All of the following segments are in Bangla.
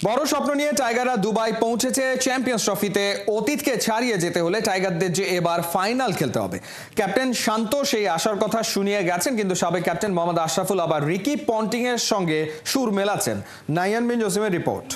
বড় স্বপ্ন নিয়ে টাইগাররা দুবাই পৌঁছেছে। চ্যাম্পিয়ন্স ট্রফিতে অতীতকে ছাড়িয়ে যেতে হলে টাইগারদের যে এবার ফাইনাল খেলতে হবে। ক্যাপ্টেন শান্ত সেই আশার কথা শুনিয়ে গেছেন, কিন্তু সাবেক ক্যাপ্টেন মোহাম্মদ আশরাফুল আবার রিকি পন্টিং এর সঙ্গে সুর মেলাচ্ছেন। নাইয়ান বিন জসিমের রিপোর্ট।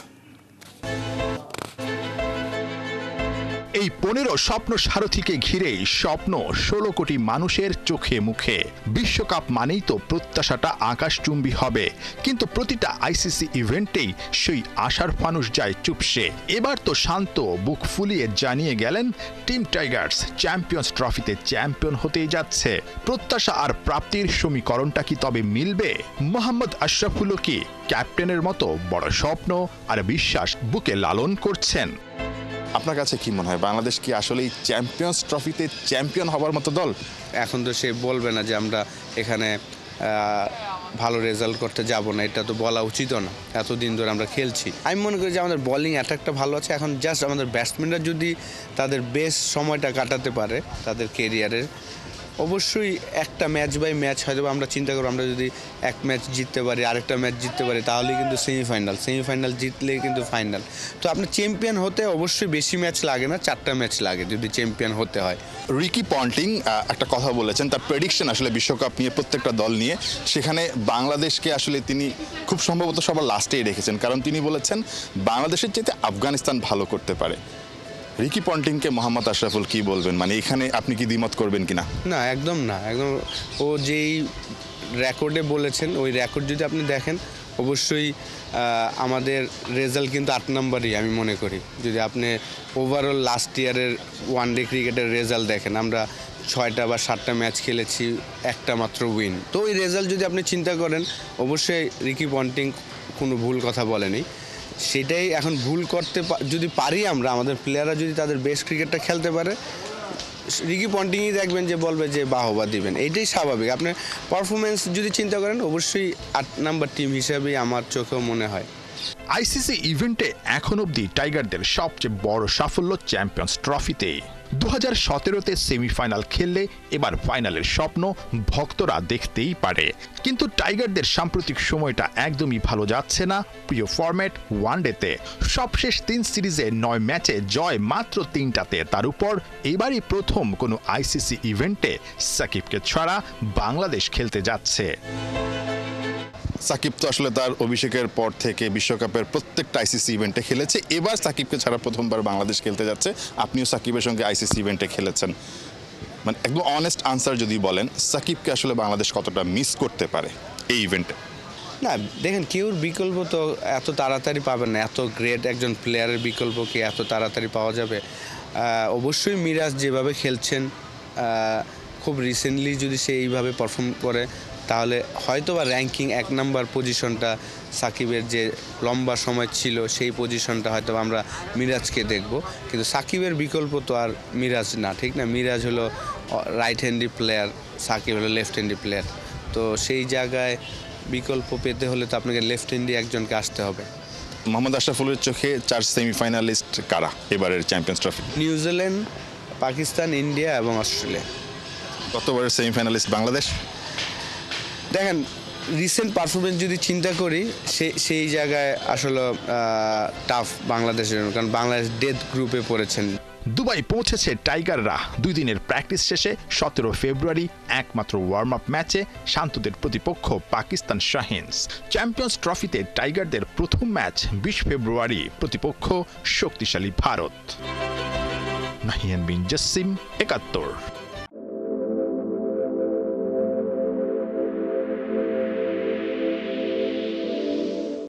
এই 15 স্বপ্ন সারথীকে ঘিরেই স্বপ্ন 16 কোটি মানুষের চোখে মুখে। বিশ্বকাপ মানেই তো প্রত্যাশাটা আকাশচুম্বী হবে, কিন্তু প্রতিটা আইসিসি ইভেন্টেই সেই আশার ফানুষ যায় চুপসে। এবার তো শান্ত বুক ফুলিয়ে জানিয়ে গেলেন টিম টাইগার্স চ্যাম্পিয়ন্স ট্রফিতে চ্যাম্পিয়ন হতেই যাচ্ছে। প্রত্যাশা আর প্রাপ্তির সমীকরণটা কি তবে মিলবে? মোহাম্মদ আশরাফুলও কি ক্যাপ্টেনের মতো বড় স্বপ্ন আর বিশ্বাস বুকে লালন করছেন? আপনার কাছে কি মনে হয়, বাংলাদেশ কি আসলে চ্যাম্পিয়ন্স ট্রফিতে চ্যাম্পিয়ন হবার মতো দল? এখন তো সে বলবে না যে আমরা এখানে ভালো রেজাল্ট করতে যাব না, এটা তো বলা উচিত না। এতদিন ধরে আমরা খেলছি, আমি মনে করি যে আমাদের বোলিং অ্যাটাকটা ভালো আছে। এখন জাস্ট আমাদের ব্যাটসম্যানরা যদি তাদের বেস্ট সময়টা কাটাতে পারে তাদের কেরিয়ারের, অবশ্যই একটা ম্যাচ বাই ম্যাচ হয়তো আমরা চিন্তা করব, আমরা যদি এক ম্যাচ জিততে পারি, আরেকটা ম্যাচ জিততে পারি, তাহলে কিন্তু সেমিফাইনাল জিতলে কিন্তু ফাইনাল। তো আপনার চ্যাম্পিয়ন হতে অবশ্যই বেশি ম্যাচ লাগে না, 4টা ম্যাচ লাগে যদি চ্যাম্পিয়ন হতে হয়। রিকি পন্টিং একটা কথা বলেছেন, তার প্রেডিকশন আসলে বিশ্বকাপ নিয়ে প্রত্যেকটা দল নিয়ে, সেখানে বাংলাদেশকে আসলে তিনি খুব সম্ভবত সবার লাস্টেই রেখেছেন, কারণ তিনি বলেছেন বাংলাদেশের চাইতে আফগানিস্তান ভালো করতে পারে। রিকি পন্টিংকে মোহাম্মদ আশরাফুল কি বলবেন? মানে এখানে আপনি কি দ্বিমত করবেন কিনা? না, একদম না, একদম। ও যেই রেকর্ডে বলেছেন ওই রেকর্ড যদি আপনি দেখেন, অবশ্যই আমাদের রেজাল্ট কিন্তু 8 নম্বরই আমি মনে করি। যদি আপনি ওভারঅল লাস্ট ইয়ারের ওয়ানডে ক্রিকেটের রেজাল্ট দেখেন, আমরা 6টা বা 7টা ম্যাচ খেলেছি, একটা মাত্র উইন। তো ওই রেজাল্ট যদি আপনি চিন্তা করেন, অবশ্যই রিকি পন্টিং কোনো ভুল কথা বলেনি। সেটাই এখন ভুল করতে যদি পারি আমরা, আমাদের প্লেয়াররা যদি তাদের বেস্ট ক্রিকেটটা খেলতে পারে, রিকি পন্টিংই দেখবেন যে বলবে যে বাহবা দিবেন, এইটাই স্বাভাবিক। আপনি পারফরমেন্স যদি চিন্তা করেন, অবশ্যই 8 নাম্বার টিম হিসেবেই আমার চোখেও মনে হয়। আইসিসি ইভেন্টে এখন অবধি টাইগারদের সবচেয়ে বড় সাফল্য চ্যাম্পিয়ন্স ট্রফিতে। 2017-তে সেমিফাইনাল খেললে এবার ফাইনালের স্বপ্ন ভক্তরা দেখতেই পারে। কিন্তু টাইগারদের সাম্প্রতিক সময়টা একদমই ভালো যাচ্ছে না প্রিয় ফরম্যাট ওয়ানডেতে। সবশেষ 3 সিরিজে 9 ম্যাচে জয় মাত্র 3টাতে। তার উপর এবারই প্রথম কোনো আইসিসি ইভেন্টে সাকিবকে ছাড়া বাংলাদেশ খেলতে যাচ্ছে। সাকিব তো আসলে তার অভিষেকের পর থেকে বিশ্বকাপের প্রত্যেকটা আইসিসি ইভেন্টে খেলেছে, এবার সাকিবকে ছাড়া প্রথমবার বাংলাদেশ খেলতে যাচ্ছে। আপনিও সাকিবের সঙ্গে আইসিসি ইভেন্টে খেলেছেন, মানে একদম অনেস্ট আনসার যদি বলেন, সাকিবকে আসলে বাংলাদেশ কতটা মিস করতে পারে এই ইভেন্টে? না, দেখেন, কেউর বিকল্প তো এত তাড়াতাড়ি পাবেন না। এত গ্রেট একজন প্লেয়ারের বিকল্প কি এত তাড়াতাড়ি পাওয়া যাবে? অবশ্যই মিরাজ যেভাবে খেলছেন, খুব রিসেন্টলি যদি সে এইভাবে পারফর্ম করে, তাহলে হয়তো বা র্যাঙ্কিং 1 নাম্বার পজিশনটা সাকিবের যে লম্বা সময় ছিল, সেই পজিশনটা হয়তো আমরা মিরাজকে দেখব। কিন্তু সাকিবের বিকল্প তো আর মিরাজ না, ঠিক না? মিরাজ হলো রাইট হ্যান্ডি প্লেয়ার, সাকিব হলো লেফট হ্যান্ডি প্লেয়ার। তো সেই জায়গায় বিকল্প পেতে হলে তো আপনাকে লেফট হ্যান্ডি একজনকে আসতে হবে। মোহাম্মদ আশরাফুলের চোখে 4 সেমিফাইনালিস্ট কারা এবারের champions trophy? New Zealand, Pakistan, India এবং অস্ট্রেলিয়া। গতবারের সেমিফাইনালিস্ট বাংলাদেশ। দেখেন, রিসেন্ট পারফরমেন্স যদি চিন্তা করি, সেই জায়গায় আসলে টাফ বাংলাদেশের জন্য, কারণ বাংলাদেশ ডেথ গ্রুপে পড়েছেন। দুবাই পৌঁছেছে টাইগাররা। 2 দিনের প্র্যাকটিস শেষে 17 ফেব্রুয়ারি একমাত্র ওয়ার্ম আপ ম্যাচে শান্তদের প্রতিপক্ষ পাকিস্তান শাহিনস। চ্যাম্পিয়ন্স ট্রফিতে টাইগারদের প্রথম ম্যাচ 20 ফেব্রুয়ারি, প্রতিপক্ষ শক্তিশালী ভারত। নাহিয়ান বিন জসিম, 71।